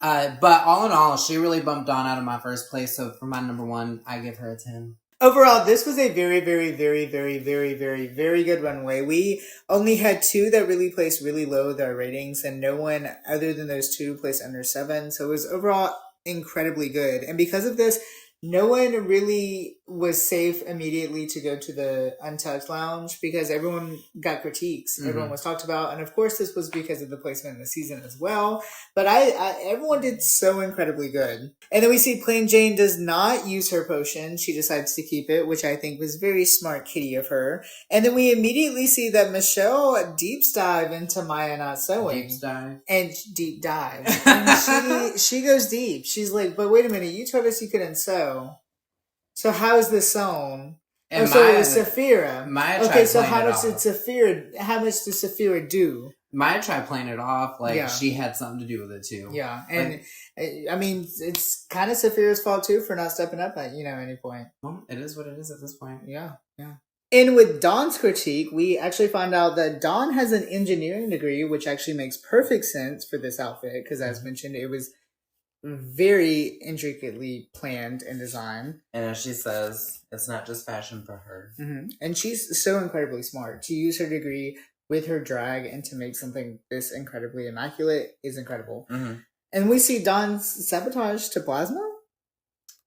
But all in all, she really bumped on out of my first place. So for my number 1, I give her a 10. Overall, this was a very, very, very, very, very, very, very good runway. We only had 2 that really placed really low their ratings, and no one other than those 2 placed under 7. So it was overall incredibly good. And because of this, no one really was safe immediately to go to the Untouched Lounge because everyone got critiques. Mhm. Everyone was talked about. And of course, this was because of the placement in the season as well. But everyone did so incredibly good. And then we see Plain Jane does not use her potion. She decides to keep it, which I think was very smart kitty of her. And then we immediately see that Michelle deeps dive into Maya not sewing. Deep dive. And deep dive. And she goes deep. She's like, but wait a minute, you told us you couldn't sew. So how is this sewn? And so it was Saphira. Maya Okay, so how much did Saphira do? Maya tried playing it off like Yeah. she had something to do with it too. Yeah, and I mean, it's kind of Saphira's fault too for not stepping up at any point. Well, it is what it is at this point. Yeah. And with Dawn's critique, we actually find out that Dawn has an engineering degree, which actually makes perfect sense for this outfit because, as mentioned, it was very intricately planned and designed. And as she says, it's not just fashion for her. Mm-hmm. And she's so incredibly smart. To use her degree with her drag and to make something this incredibly immaculate is incredible. Mm-hmm. And we see Dawn's sabotage to Plasma.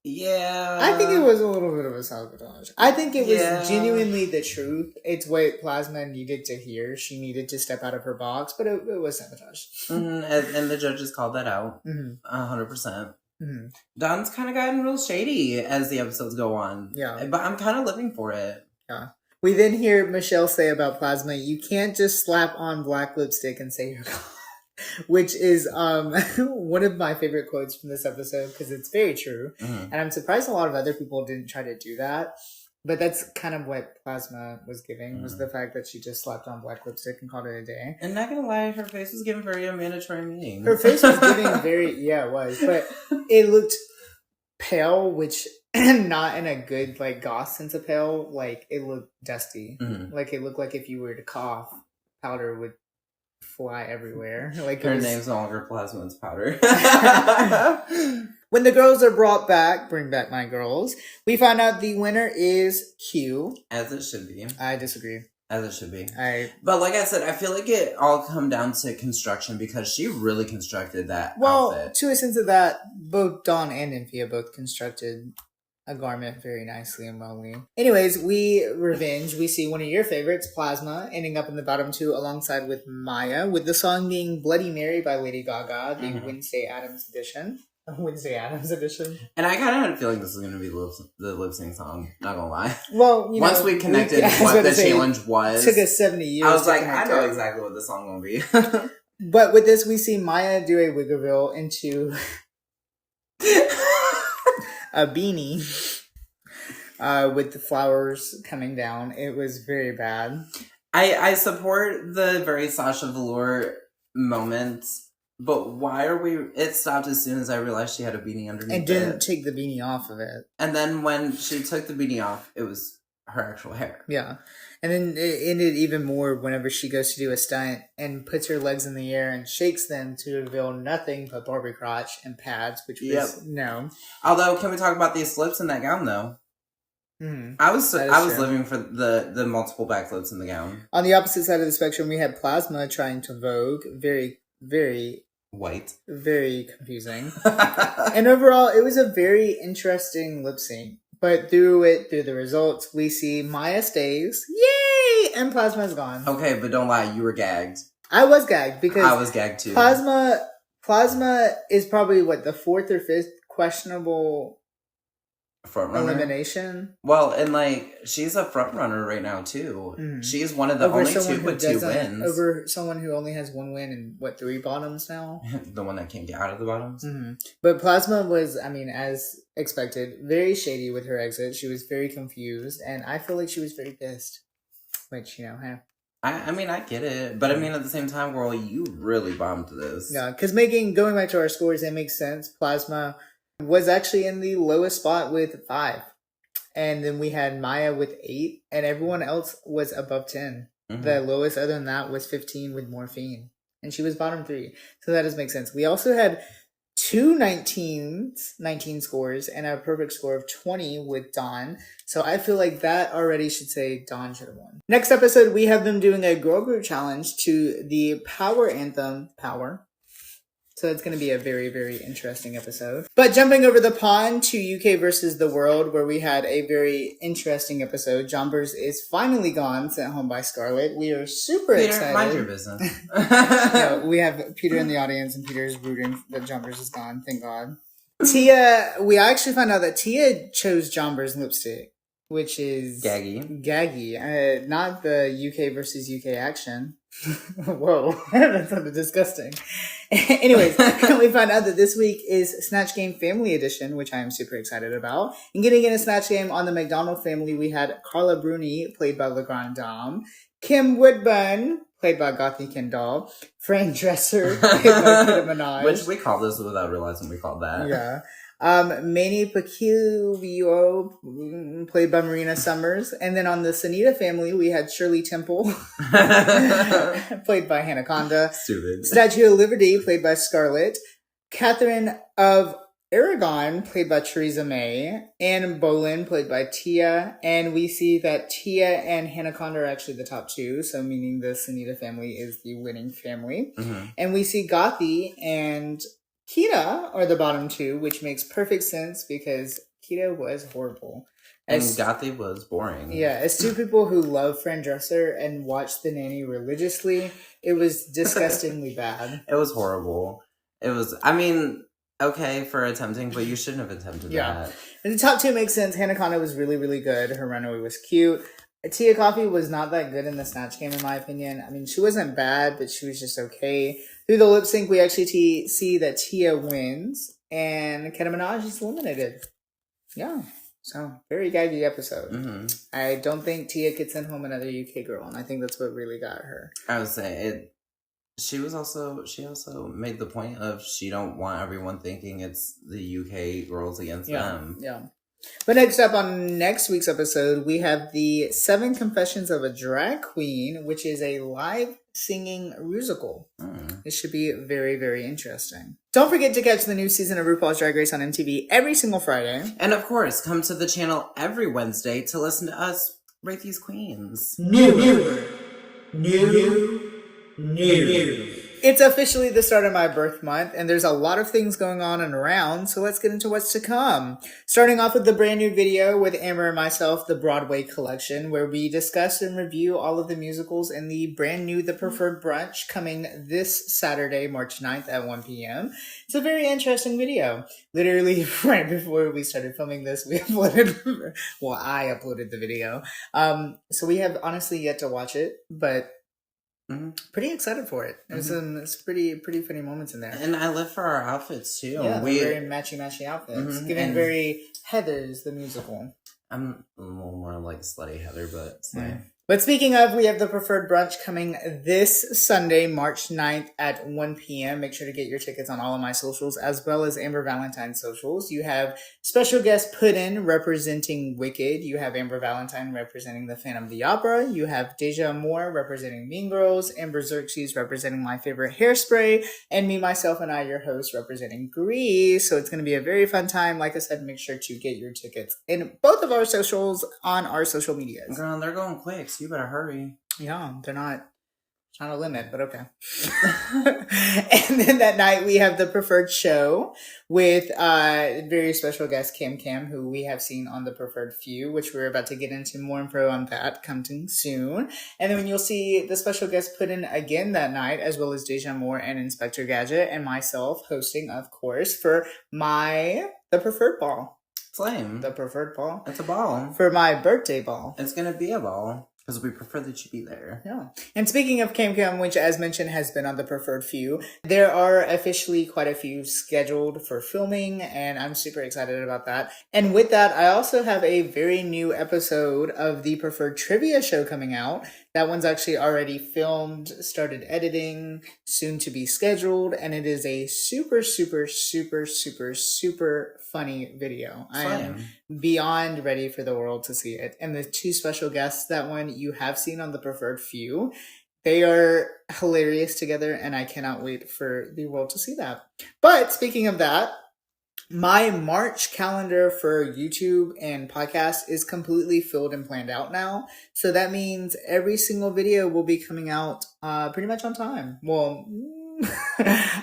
Yeah. I think it was a little bit of a sabotage. I think it was Yeah. genuinely the truth. It's what Plasma needed to hear. She needed to step out of her box, but it was sabotage. Mm-hmm. And the judges called that out. 100%. Mm-hmm. Dawn's kind of gotten real shady as the episodes go on. Yeah. But I'm kind of living for it. Yeah. We then hear Michelle say about Plasma, you can't just slap on black lipstick and say you're gone. Which is one of my favorite quotes from this episode because it's very true. Mm-hmm. And I'm surprised a lot of other people didn't try to do that. But that's kind of what Plasma was giving, was the fact that she just slapped on black lipstick and called it a day. And not gonna lie, her face was giving very mandatory meaning. Her face was giving very, yeah, it was. But it looked pale, which not in a good, like, goth sense of pale. Like, it looked dusty. Mm-hmm. Like, it looked like if you were to cough, powder would fly everywhere. Like her name's no longer Plasma, it's Powder. When the girls are brought back, bring back my girls, we find out the winner is Q. As it should be. I disagree. As it should be. But like I said, I feel like it all come down to construction because she really constructed that outfit. To a sense of that, both Dawn and Nymphia both constructed a garment very nicely and wellly. Anyways, we see one of your favorites, Plasma, ending up in the bottom two alongside with Maya, with the song being Bloody Mary by Lady Gaga, the Wednesday Addams edition. And I kind of had a feeling this was going to be the lip sync song, not gonna lie. Well, once we connected what the challenge was, it took us 70 years. I was like, I know exactly what the song will be. But with this, we see Maya do a wiggleville into a beanie with the flowers coming down. It was very bad. I support the very Sasha Velour moments. But why are we... It stopped as soon as I realized she had a beanie underneath and didn't take the beanie off of it. And then when she took the beanie off, it was her actual hair. Yeah. And then it ended even more whenever she goes to do a stunt and puts her legs in the air and shakes them to reveal nothing but Barbie crotch and pads, which was no. Although, can we talk about these slips in that gown, though? Mm-hmm. I was living for the multiple backflips in the gown. On the opposite side of the spectrum, we had Plasma trying to Vogue. Very, very... white. Very confusing. And overall, it was a very interesting lip sync. But through the results, we see Maya stays. Yay! And Plasma's gone. Okay, but don't lie, you were gagged. I was gagged because I was gagged too. Plasma is probably the fourth or fifth questionable front runner elimination. Well, and she's a front runner right now too. Mm-hmm. She's one of the only two with 2 wins over someone who only has 1 win and 3 bottoms now. The one that can't get out of the bottoms. Mm-hmm. But Plasma was, as expected, very shady with her exit. She was very confused, and I feel like she was very pissed. Which hey. I get it, but at the same time, girl, you really bombed this. Yeah, because going back to our scores, it makes sense. Plasma was actually in the lowest spot with 5. And then we had Maya with 8, and everyone else was above 10. Mm-hmm. The lowest other than that was 15 with Morphine. And she was bottom 3. So that does make sense. We also had 2 19 scores and a perfect score of 20 with Dawn. So I feel like that already should say Dawn should have won. Next episode, we have them doing a girl group challenge to the power anthem, Power. So it's going to be a very, very interesting episode. But jumping over the pond to UK versus the world, where we had a very interesting episode. Jombers is finally gone, sent home by Scarlett. We are super excited. Mind your business. We have Peter in the audience, and Peter's rooting that Jombers is gone. Thank God. Tia, we actually found out that Tia chose Jombers lipstick, which is Gaggy. Not the UK versus UK action. Whoa, that sounded disgusting. Anyways, we found out that this week is Snatch Game Family Edition, which I am super excited about. And getting in a Snatch Game on the McDonald family, we had Carla Bruni, played by La Grande Dame, Kim Woodburn, played by Gothi Kendall, Fran Dresser, played by Kita Minaj. Which we called this without realizing we called that. Yeah. Manny Pacquiao, played by Marina Summers. And then on the Sanita family, we had Shirley Temple, played by Hannah Conda. Stupid. Statue of Liberty, played by Scarlett. Catherine of Aragon, played by Theresa May. Anne Boleyn, played by Tia. And we see that Tia and Hannah Conda are actually the top two, so meaning the Sanita family is the winning family. Mm-hmm. And we see Gothi and Kita are the bottom two, which makes perfect sense because Kita was horrible. And Gothi was boring. Yeah, as two people who love Fran Dresser and watch The Nanny religiously, it was disgustingly bad. It was horrible. It was, I mean, okay for attempting, but you shouldn't have attempted that. And the top two makes sense. Hannah Conda was really, really good. Her runaway was cute. Tia Coffee was not that good in the Snatch Game, in my opinion. I mean, she wasn't bad, but she was just okay. Through the lip sync, we actually see that Tia wins, and Kita Minaj is eliminated. Yeah, so very gaggy episode. Mm-hmm. I don't think Tia could send home another UK girl, and I think that's what really got her. I would say it. She also made the point of she don't want everyone thinking it's the UK girls against them. Yeah. But next up on next week's episode, we have the 7 Confessions of a Drag Queen, which is a live singing musical. It should be very, very interesting. Don't forget to catch the new season of RuPaul's Drag Race on MTV every single Friday. And of course, come to the channel every Wednesday to listen to us rate these queens. New. It's officially the start of my birth month, and there's a lot of things going on and around, so let's get into what's to come. Starting off with the brand new video with Amber and myself, the Broadway collection, where we discuss and review all of the musicals in the brand new The Preferred Brunch coming this Saturday, March 9th at 1 p.m. It's a very interesting video. Literally, right before we started filming this, I uploaded the video. So we have honestly yet to watch it, but pretty excited for it. There's some pretty funny moments in there. And I live for our outfits too. Yeah, very matchy outfits. Giving very Heathers the musical. I'm a little more like slutty Heather, but it's like... But speaking of, we have The Preferred Brunch coming this Sunday, March 9th at 1 p.m. Make sure to get your tickets on all of my socials, as well as Amber Valentine's socials. You have special guest Puddin representing Wicked. You have Amber Valentine representing the Phantom of the Opera. You have Deja Moore representing Mean Girls. Amber Xerxes representing My Favorite Hairspray. And me, myself, and I, your host, representing Grease. So it's going to be a very fun time. Like I said, make sure to get your tickets in both of our socials on our social medias. Girl, they're going quick. You better hurry. Yeah, they're not a limit, but okay. And then that night we have The Preferred Show with very special guest Cam, who we have seen on The Preferred Few, which we're about to get into more info on that coming soon. And then you'll see the special guest Puddin again that night, as well as Deja Moore and Inspector Gadget and myself hosting, of course, for The Preferred Ball. Flame. The Preferred Ball. It's a ball. For my birthday ball. It's going to be a ball. Because we prefer that you be there. Yeah. And speaking of Cam, which as mentioned has been on The Preferred Few, there are officially quite a few scheduled for filming, and I'm super excited about that. And with that, I also have a very new episode of The Preferred Trivia Show coming out. That one's actually already filmed, started editing, soon to be scheduled, and it is a super funny video. I am beyond ready for the world to see it. And the 2 special guests, that one you have seen on The Preferred Few, they are hilarious together, and I cannot wait for the world to see that. But speaking of that, my March calendar for YouTube and podcast is completely filled and planned out now. So that means every single video will be coming out pretty much on time. Well,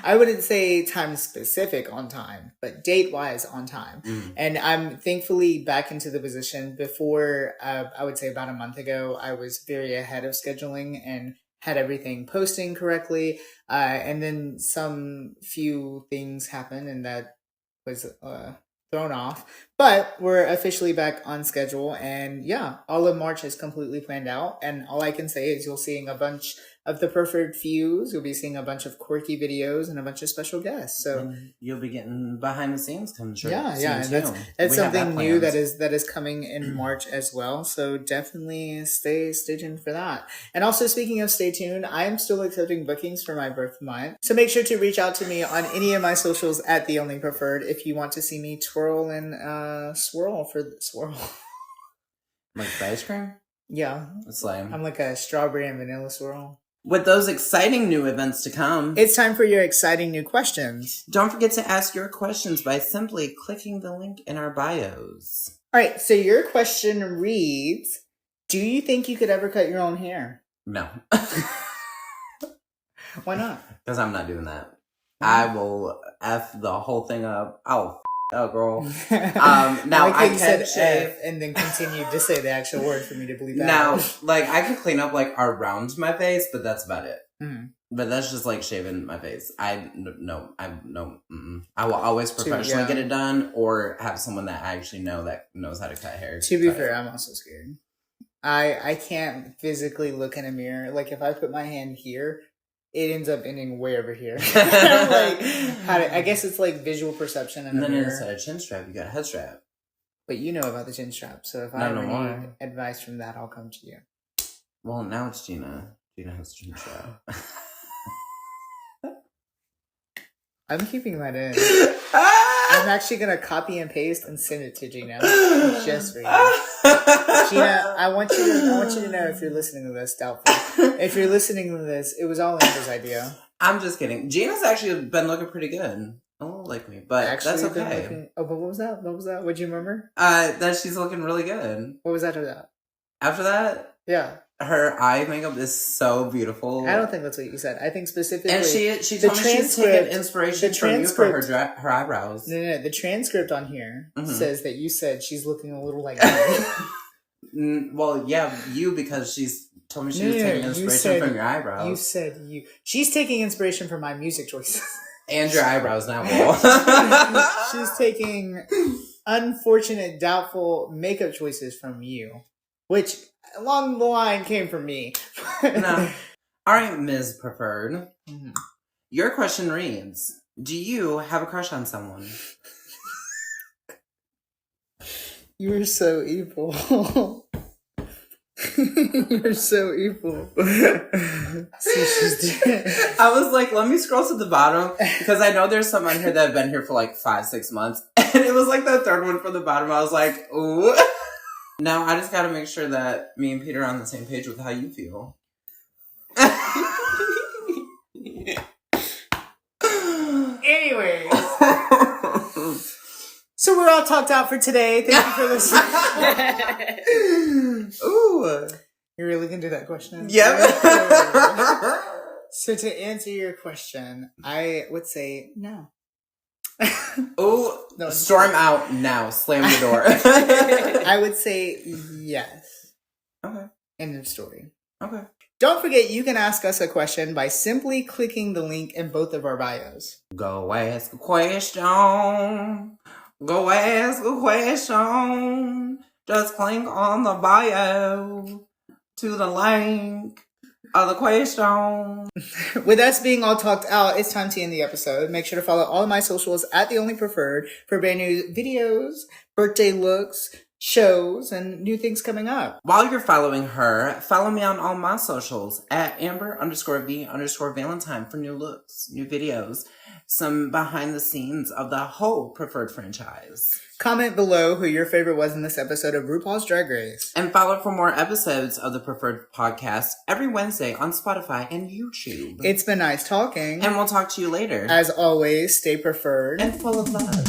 I wouldn't say time specific on time, but date wise on time. And I'm thankfully back into the position. Before, I would say about a month ago, I was very ahead of scheduling and had everything posting correctly. And then some few things happened and that was thrown off. But we're officially back on schedule. And yeah, all of March is completely planned out. And all I can say is you'll seeing a bunch of the preferred fews. You'll be seeing a bunch of quirky videos and a bunch of special guests. So and you'll be getting behind the scenes coming soon. Yeah. That's something new that is coming in March as well. So definitely stay tuned for that. And also speaking of stay tuned, I am still accepting bookings for my birth month. So make sure to reach out to me on any of my socials at The Only Preferred if you want to see me twirl and swirl for the swirl. Like the ice cream? Yeah. That's lame. I'm like a strawberry and vanilla swirl. With those exciting new events to come, it's time for your exciting new questions. Don't forget to ask your questions by simply clicking the link in our bios. All right, so your question reads, do you think you could ever cut your own hair? No. Why not? Because I'm not doing that. I will F the whole thing up. I'll oh, girl. Now I can shave and then continued to say the actual word for me to believe that. Now, like I can clean up like around my face, but that's about it. Mm-hmm. But that's just like shaving my face. I will always professionally get it done, or have someone that I actually know that knows how to cut hair. To be fair, I'm also scared. I can't physically look in a mirror. Like if I put my hand here, it ends up ending way over here. I guess it's like visual perception. And then instead of chin strap, you got a head strap. But you know about the chin strap, so if I ever need advice from that, I'll come to you. Well, now it's Gina. Gina has a chin strap. I'm keeping that in. I'm actually gonna copy and paste and send it to Gina just for you. Gina, I want you to know if you're listening to this, doubtful. If you're listening to this, it was all Amber's idea. I'm just kidding. Gina's actually been looking pretty good. A little like me, but that's okay. But what was that? What'd you remember? That she's looking really good. What was after that? After that? Yeah. Her eye makeup is so beautiful. I don't think that's what you said. I think specifically... And she told me she's taking inspiration from you for her eyebrows. No. The transcript on here says that you said she's looking a little like me. Well, yeah, you, because she's told me she was taking inspiration from your eyebrows. You said you. She's taking inspiration from my music choices. And your eyebrows now, She's taking unfortunate, doubtful makeup choices from you. Which, along the line, came from me. No. All right, Ms. Preferred. Mm-hmm. Your question reads, do you have a crush on someone? You're so evil. You're so evil. I was like, let me scroll to the bottom, because I know there's some on here that have been here for like 5-6 months. And it was like the third one from the bottom. I was like, ooh. Now, I just got to make sure that me and Peter are on the same page with how you feel. Anyways. So we're all talked out for today. Thank you for listening. Ooh. You really can do that question? Yep. So to answer your question, I would say no. Oh, no, storm out now. Slam the door. I would say yes. Okay. End of story. Okay. Don't forget, you can ask us a question by simply clicking the link in both of our bios. Go ask a question. Go ask a question. Just click on the bio to the link. The question. With us being all talked out, it's time to end the episode. Make sure to follow all of my socials at The Only Preferred for brand new videos, birthday looks, shows, and new things coming up. While you're following her, follow me on all my socials at Amber_V_Valentine for new looks, new videos, some behind the scenes of the whole Preferred franchise. Comment below who your favorite was in this episode of RuPaul's Drag Race. And follow for more episodes of the Preferred podcast every Wednesday on Spotify and YouTube. It's been nice talking. And we'll talk to you later. As always, stay preferred. And full of love.